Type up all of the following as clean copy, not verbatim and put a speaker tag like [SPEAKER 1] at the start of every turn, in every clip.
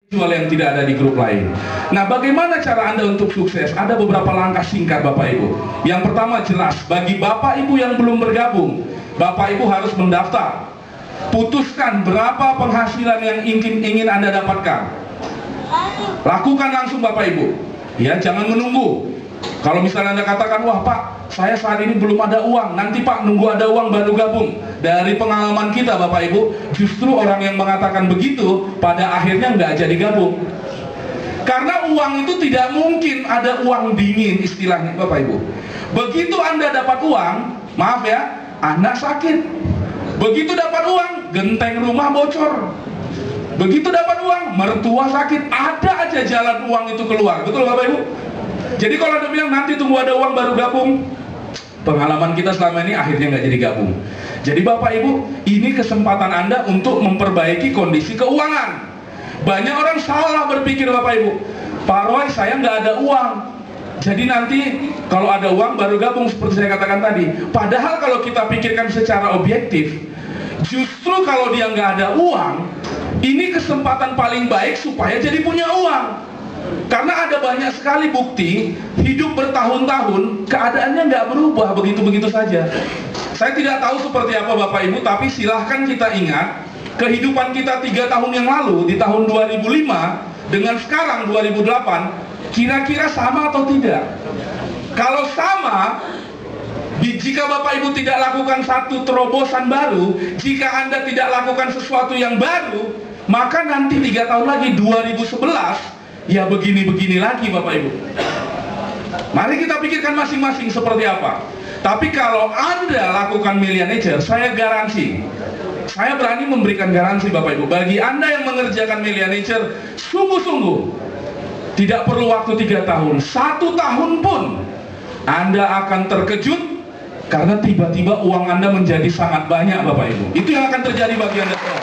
[SPEAKER 1] jual yang tidak ada di grup lain. Nah, bagaimana cara Anda untuk sukses? Ada beberapa langkah singkat Bapak Ibu. Yang pertama jelas, bagi Bapak Ibu yang belum bergabung, Bapak Ibu harus mendaftar. Putuskan berapa penghasilan yang ingin Anda dapatkan. Lakukan langsung Bapak Ibu. Ya, jangan menunggu. Kalau misalnya Anda katakan, wah Pak, saya saat ini belum ada uang, nanti Pak nunggu ada uang baru gabung. Dari pengalaman kita Bapak Ibu, justru orang yang mengatakan begitu pada akhirnya nggak jadi gabung. Karena uang itu tidak mungkin ada uang dingin istilahnya Bapak Ibu. Begitu Anda dapat uang, maaf ya, anak sakit. Begitu dapat uang, genteng rumah bocor. Begitu dapat uang, mertua sakit. Ada aja jalan uang itu keluar, betul Bapak Ibu? Jadi kalau Anda bilang nanti tunggu ada uang baru gabung, pengalaman kita selama ini akhirnya nggak jadi gabung. Jadi Bapak Ibu, ini kesempatan Anda untuk memperbaiki kondisi keuangan. Banyak orang salah berpikir Bapak Ibu, Pak Roy, saya nggak ada uang, jadi nanti kalau ada uang baru gabung seperti saya katakan tadi. Padahal kalau kita pikirkan secara objektif, justru kalau dia nggak ada uang, ini kesempatan paling baik supaya jadi punya uang. Karena ada banyak sekali bukti hidup bertahun-tahun keadaannya nggak berubah begitu-begitu saja. Saya tidak tahu seperti apa Bapak Ibu, tapi silahkan kita ingat kehidupan kita 3 tahun yang lalu di tahun 2005 dengan sekarang 2008, kira-kira sama atau tidak? Kalau sama, jika Bapak Ibu tidak lakukan satu terobosan baru, jika Anda tidak lakukan sesuatu yang baru, maka nanti 3 tahun lagi 2011 ya begini-begini lagi Bapak Ibu. Mari kita pikirkan masing-masing seperti apa. Tapi kalau Anda lakukan Millionaire, saya garansi, saya berani memberikan garansi Bapak Ibu, bagi Anda yang mengerjakan Millionaire sungguh-sungguh, tidak perlu waktu 3 tahun, 1 tahun pun Anda akan terkejut karena tiba-tiba uang Anda menjadi sangat banyak Bapak Ibu. Itu yang akan terjadi bagi Anda semua.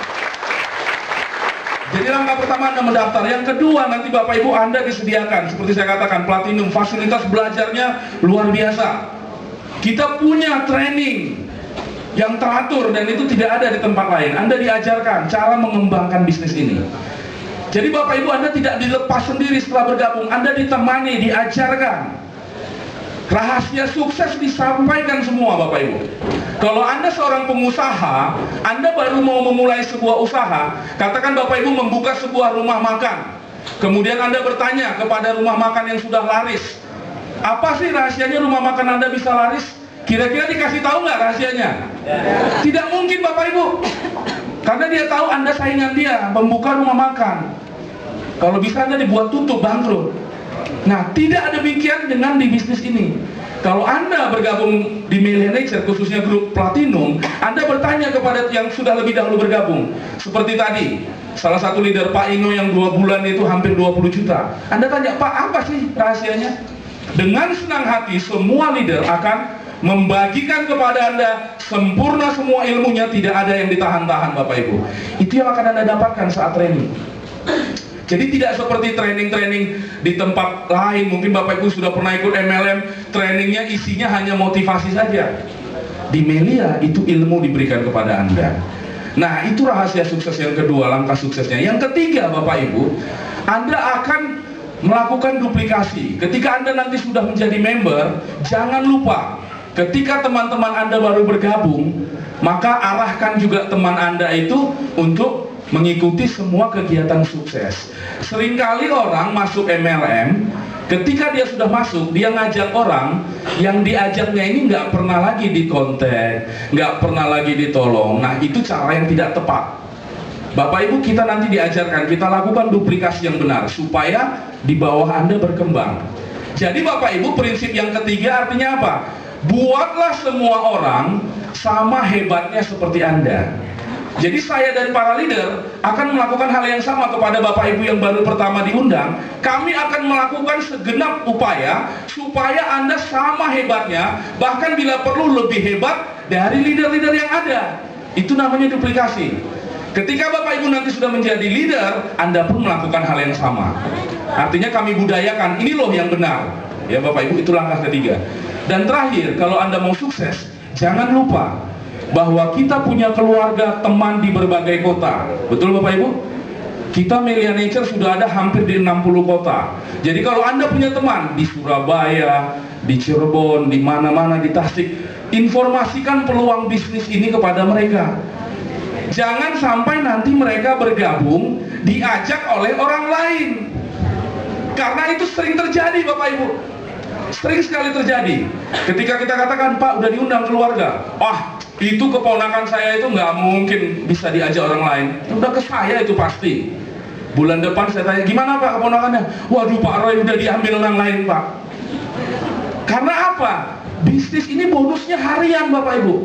[SPEAKER 1] Jadi langkah pertama Anda mendaftar. Yang kedua, nanti Bapak Ibu Anda disediakan, seperti saya katakan, platinum, fasilitas belajarnya luar biasa. Kita punya training yang teratur dan itu tidak ada di tempat lain. Anda diajarkan cara mengembangkan bisnis ini. Jadi Bapak Ibu Anda tidak dilepas sendiri setelah bergabung, Anda ditemani, diajarkan. Rahasia sukses disampaikan semua Bapak Ibu. Kalau Anda seorang pengusaha, Anda baru mau memulai sebuah usaha, katakan Bapak Ibu membuka sebuah rumah makan. Kemudian Anda bertanya kepada rumah makan yang sudah laris, apa sih rahasianya rumah makan Anda bisa laris? Kira-kira dikasih tahu nggak rahasianya? Tidak mungkin Bapak Ibu. Karena dia tahu Anda saingan dia, membuka rumah makan. Kalau bisa Anda dibuat tutup, bangkrut. Nah, tidak demikian dengan di bisnis ini. Kalau Anda bergabung di Millionaire, khususnya grup Platinum, Anda bertanya kepada yang sudah lebih dahulu bergabung. Seperti tadi, salah satu leader Pak Ino yang 2 bulan itu hampir 20 juta. Anda tanya, Pak, apa sih rahasianya? Dengan senang hati, semua leader akan membagikan kepada Anda sempurna semua ilmunya, tidak ada yang ditahan-tahan Bapak Ibu. Itu yang akan Anda dapatkan saat training. Jadi tidak seperti training-training di tempat lain. Mungkin Bapak Ibu sudah pernah ikut MLM, trainingnya isinya hanya motivasi saja. Di Melia itu ilmu diberikan kepada Anda. Nah, itu rahasia sukses yang kedua, langkah suksesnya. Yang ketiga Bapak Ibu, Anda akan melakukan duplikasi. Ketika Anda nanti sudah menjadi member, jangan lupa ketika teman-teman Anda baru bergabung, maka arahkan juga teman Anda itu untuk mengikuti semua kegiatan sukses. Seringkali orang masuk MLM, ketika dia sudah masuk, dia ngajak orang, yang diajaknya ini nggak pernah lagi dikontak, nggak pernah lagi ditolong. Nah, itu cara yang tidak tepat. Bapak Ibu, kita nanti diajarkan, kita lakukan duplikasi yang benar, supaya di bawah Anda berkembang. Jadi Bapak Ibu, prinsip yang ketiga artinya apa? Buatlah semua orang sama hebatnya seperti Anda. Jadi saya dan para leader akan melakukan hal yang sama kepada Bapak Ibu yang baru pertama diundang. Kami akan melakukan segenap upaya supaya Anda sama hebatnya, bahkan bila perlu lebih hebat dari leader-leader yang ada. Itu namanya duplikasi. Ketika Bapak Ibu nanti sudah menjadi leader, Anda pun melakukan hal yang sama. Artinya kami budayakan, ini loh yang benar. Ya Bapak Ibu, itu langkah ketiga. Dan terakhir, kalau Anda mau sukses, jangan lupa bahwa kita punya keluarga, teman di berbagai kota. Betul Bapak Ibu? Kita Melia Nature sudah ada hampir di 60 kota. Jadi kalau Anda punya teman di Surabaya, di Cirebon, di mana-mana, di Tasik, informasikan peluang bisnis ini kepada mereka. Jangan sampai nanti mereka bergabung diajak oleh orang lain. Karena itu sering terjadi Bapak Ibu. Sering sekali terjadi. Ketika kita katakan, Pak udah diundang keluarga, itu keponakan saya itu nggak mungkin bisa diajak orang lain. Udah ke saya itu pasti. Bulan depan saya tanya, gimana Pak keponakannya? Waduh Pak Roy udah diambil orang lain Pak. Karena apa? Bisnis ini bonusnya harian Bapak Ibu.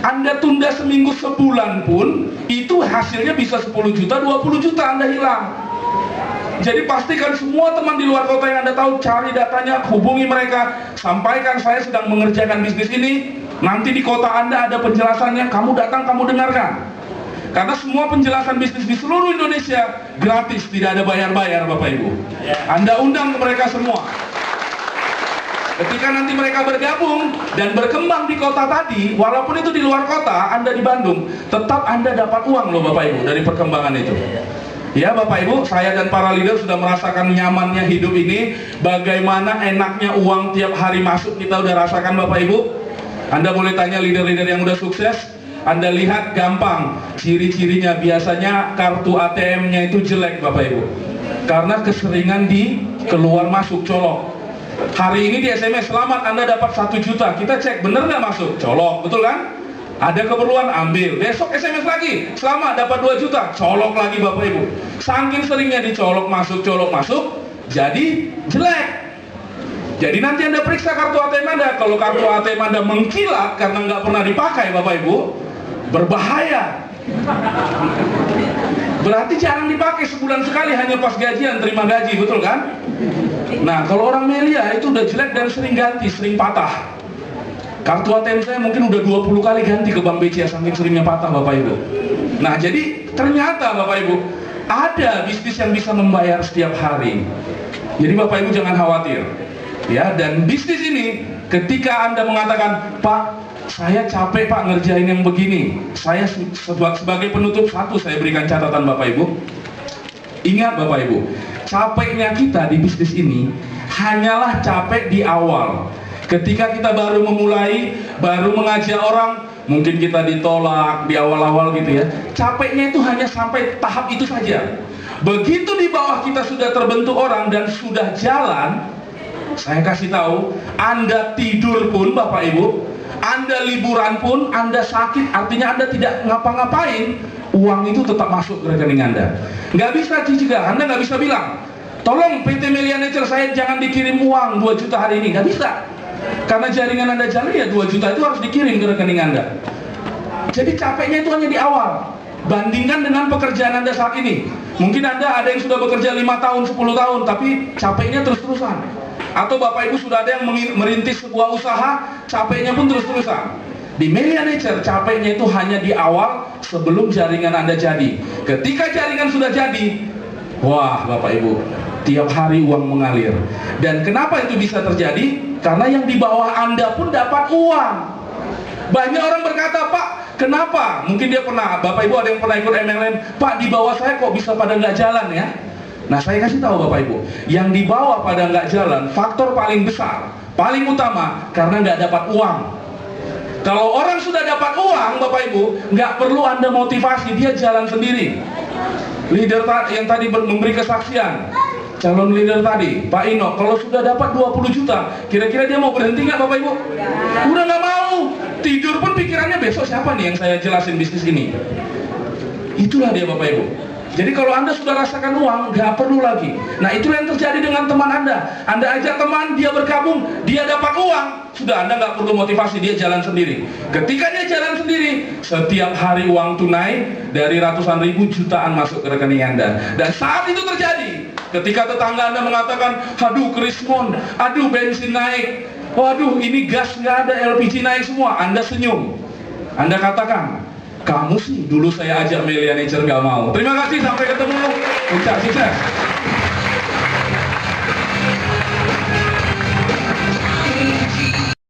[SPEAKER 1] Anda tunda seminggu sebulan pun, itu hasilnya bisa 10 juta, 20 juta Anda hilang. Jadi pastikan semua teman di luar kota yang Anda tahu, cari datanya, hubungi mereka, sampaikan saya sedang mengerjakan bisnis ini. Nanti di kota Anda ada penjelasannya, kamu datang, kamu dengarkan. Karena semua penjelasan bisnis di seluruh Indonesia gratis, tidak ada bayar-bayar Bapak Ibu. Anda undang ke mereka semua. Ketika nanti mereka bergabung dan berkembang di kota tadi, walaupun itu di luar kota, Anda di Bandung, tetap Anda dapat uang loh Bapak Ibu dari perkembangan itu. Ya Bapak Ibu, saya dan para leader sudah merasakan nyamannya hidup ini. Bagaimana enaknya uang tiap hari masuk, kita udah rasakan Bapak Ibu. Anda boleh tanya leader-leader yang udah sukses, Anda lihat gampang ciri-cirinya. Biasanya kartu ATM-nya itu jelek Bapak Ibu, karena keseringan di keluar masuk colok. Hari ini di SMS, selamat Anda dapat 1 juta. Kita cek bener nggak masuk, colok, betul kan? Ada keperluan, ambil. Besok SMS lagi, selamat dapat 2 juta, colok lagi Bapak Ibu. Saking seringnya dicolok masuk, jadi jelek. Jadi nanti Anda periksa kartu ATM Anda. Kalau kartu ATM Anda mengkilat karena nggak pernah dipakai Bapak Ibu, berbahaya. Berarti jarang dipakai, sebulan sekali, hanya pas gajian, terima gaji, betul kan? Nah, kalau orang Melia itu udah jelek dan sering ganti, sering patah. Kartu ATM saya mungkin udah 20 kali ganti ke Bank BCA, saking seringnya patah Bapak Ibu. Nah, jadi ternyata Bapak Ibu, ada bisnis yang bisa membayar setiap hari. Jadi Bapak Ibu jangan khawatir. Ya, dan bisnis ini ketika Anda mengatakan, Pak, saya capek Pak ngerjain yang begini. Saya sebagai penutup satu, saya berikan catatan Bapak Ibu. Ingat Bapak Ibu, capeknya kita di bisnis ini hanyalah capek di awal. Ketika kita baru memulai, baru mengajak orang, mungkin kita ditolak di awal-awal gitu ya. Capeknya itu hanya sampai tahap itu saja. Begitu di bawah kita sudah terbentuk orang dan sudah jalan, saya kasih tahu, Anda tidur pun Bapak Ibu, Anda liburan pun, Anda sakit, artinya Anda tidak ngapa-ngapain, uang itu tetap masuk ke rekening Anda. Nggak bisa cicilan, Anda nggak bisa bilang, tolong PT Melia Nature saya jangan dikirim uang 2 juta hari ini, nggak bisa. Karena jaringan Anda jalan ya 2 juta itu harus dikirim ke rekening Anda. Jadi capeknya itu hanya di awal. Bandingkan dengan pekerjaan Anda saat ini. Mungkin Anda ada yang sudah bekerja 5 tahun, 10 tahun, tapi capeknya terus-terusan. Atau Bapak Ibu sudah ada yang merintis sebuah usaha, capeknya pun terus-terusan. Di Melia Nature, capeknya itu hanya di awal sebelum jaringan Anda jadi. Ketika jaringan sudah jadi, wah Bapak Ibu, tiap hari uang mengalir. Dan kenapa itu bisa terjadi? Karena yang di bawah Anda pun dapat uang. Banyak orang berkata, Pak, kenapa? Mungkin dia pernah, Bapak Ibu ada yang pernah ikut MLM, Pak di bawah saya kok bisa pada nggak jalan ya? Nah saya kasih tahu Bapak Ibu, yang di bawah pada nggak jalan, faktor paling besar, paling utama, karena nggak dapat uang. Kalau orang sudah dapat uang Bapak Ibu, nggak perlu Anda motivasi, dia jalan sendiri. Leader yang tadi memberi kesaksian, calon leader tadi, Pak Ino, kalau sudah dapat 20 juta, kira-kira dia mau berhenti nggak Bapak Ibu? Udah nggak mau, tidur pun pikirannya besok siapa nih yang saya jelasin bisnis ini. Itulah dia Bapak Ibu. Jadi kalau Anda sudah rasakan uang, nggak perlu lagi. Nah itulah yang terjadi dengan teman Anda. Anda ajak teman, dia bergabung, dia dapat uang, sudah Anda nggak perlu motivasi, dia jalan sendiri. Ketika dia jalan sendiri, setiap hari uang tunai dari ratusan ribu jutaan masuk ke rekening Anda. Dan saat itu terjadi, ketika tetangga Anda mengatakan, aduh Krismon, aduh bensin naik, waduh ini gas nggak ada, LPG naik semua, Anda senyum. Anda katakan, kamu sih dulu saya ajak Melia Nature nggak mau. Terima kasih, sampai ketemu. Puncak sukses.